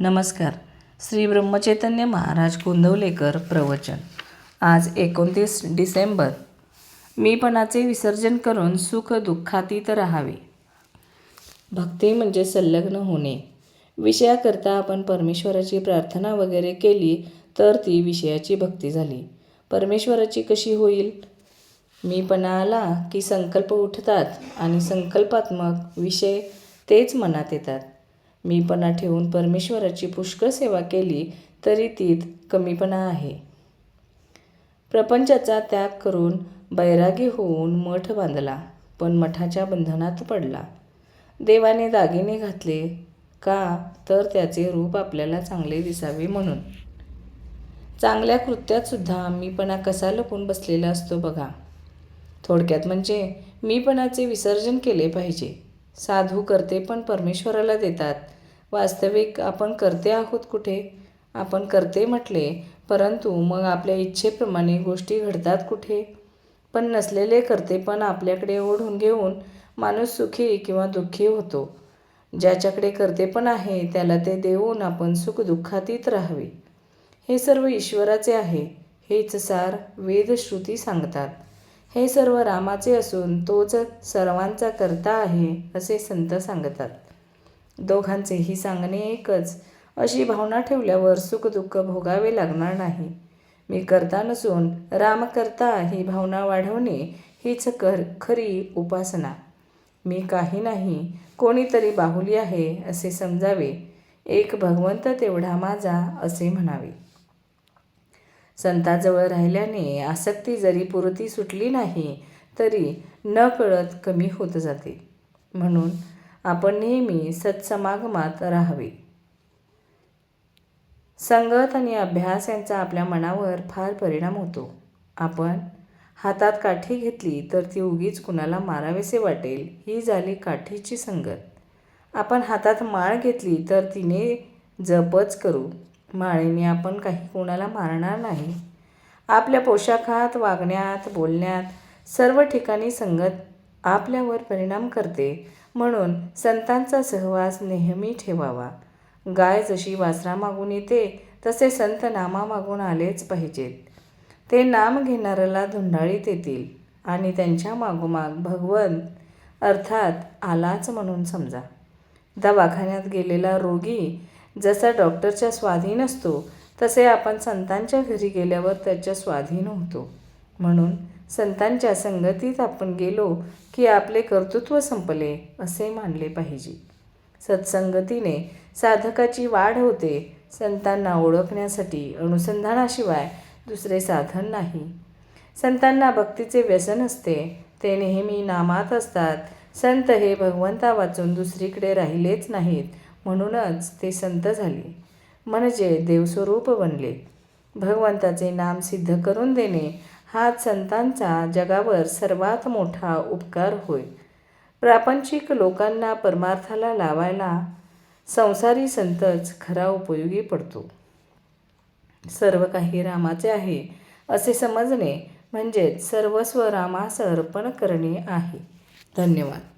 नमस्कार. श्री ब्रह्मचैतन्य महाराज गोंदवलेकर प्रवचन. आज 29 डिसेंबर. मीपणाचे विसर्जन करून सुख दुःखातीत राहावे. भक्ती म्हणजे संलग्न होणे. विषयाकरता आपण परमेश्वराची प्रार्थना वगैरे केली तर ती विषयाची भक्ती झाली. परमेश्वराची कशी होईल? मीपणा आला की संकल्प उठतात आणि संकल्पात्मक विषय तेच मनात येतात. मीपणा ठेवून परमेश्वराची पुष्कळ सेवा केली तरी तीत कमीपणा आहे. प्रपंचाचा त्याग करून बैरागी होऊन मठ बांधला, पण मठाच्या बंधनात पडला. देवाने दागिने घातले का तर त्याचे रूप आपल्याला चांगले दिसावे म्हणून. चांगल्या कृत्यात सुद्धा मीपणा कसा लपून बसलेला असतो बघा. थोडक्यात म्हणजे मीपणाचे विसर्जन केले पाहिजे. साधू करते पण परमेश्वराला देतात. वास्तविक आपण करते आहोत कुठे? आपण करते म्हटले, परंतु मग आपल्या इच्छेप्रमाणे गोष्टी घडतात कुठे? पण नसलेले करते पण आपल्याकडे ओढून घेऊन माणूस सुखी किंवा दुःखी होतो. ज्याच्याकडे करते पण आहे त्याला ते देऊन आपण सुख दुःखातीत राहावे. हे सर्व ईश्वराचे आहे, हेच सार वेदश्रुती सांगतात. हे सर्व रामाचे असून तोच सर्वांचा कर्ता आहे असे संत सांगतात. दोघांचेही सांगणे एकच. अशी भावना ठेवल्यावर सुख दुःख भोगावे लागणार नाही. मी करता नसून राम करता ही भावना वाढवणे हीच खरी उपासना. मी काही नाही, कोणीतरी बाहुली आहे असे समजावे. एक भगवंत तेवढा माझा असे म्हणावे. संताजवळ राहिल्याने आसक्ती जरी पुरती सुटली नाही तरी नकळत कमी होत जाते. म्हणून आपण नेहमी सत्समागमात राहावे. संगत आणि अभ्यास यांचा आपल्या मनावर फार परिणाम होतो. आपण हातात काठी घेतली तर ती उगीच कुणाला मारावेसे वाटेल, ही झाली काठीची संगत. आपण हातात माळ घेतली तर तिने जपच करू. माळेने आपण काही कुणाला मारणार नाही. आपल्या पोशाखात, वागण्यात, बोलण्यात सर्व ठिकाणी संगत आपल्यावर परिणाम करते. म्हणून संतांचा सहवास नेहमी ठेवावा. गाय जशी वासरामागून येते तसे संत नामामागून आलेच पाहिजेत. ते नाम घेणाऱ्याला धुंडाळीत येतील आणि त्यांच्या मागोमाग भगवंत अर्थात आलाच म्हणून समजा. दवाखान्यात गेलेला रोगी जसा डॉक्टरच्या स्वाधीन असतो तसे आपण संतांच्या घरी गेल्यावर त्याच्या स्वाधीन होतो. म्हणून संतांच्या संगतीत आपण गेलो की आपले कर्तृत्व संपले असे मानले पाहिजे. सत्संगतीने साधकाची वाढ होते. संतांना ओळखण्यासाठी अनुसंधानाशिवाय दुसरे साधन नाही. संतांना भक्तीचे व्यसन असते. ते नेहमी नामात असतात. संत हे भगवंता वाचून दुसरीकडे राहिलेच नाहीत, म्हणूनच ते संत झाले, म्हणजे देवस्वरूप बनले. भगवंताचे नाम सिद्ध करून देणे हाच संतांचा जगावर सर्वात मोठा उपकार होय. प्रापंचिक लोकांना परमार्थाला लावायला संसारी संतच खरा उपयोगी पडतो. सर्व काही रामाचे आहे असे समजणे म्हणजेच सर्वस्व रामास अर्पण करणे आहे. धन्यवाद.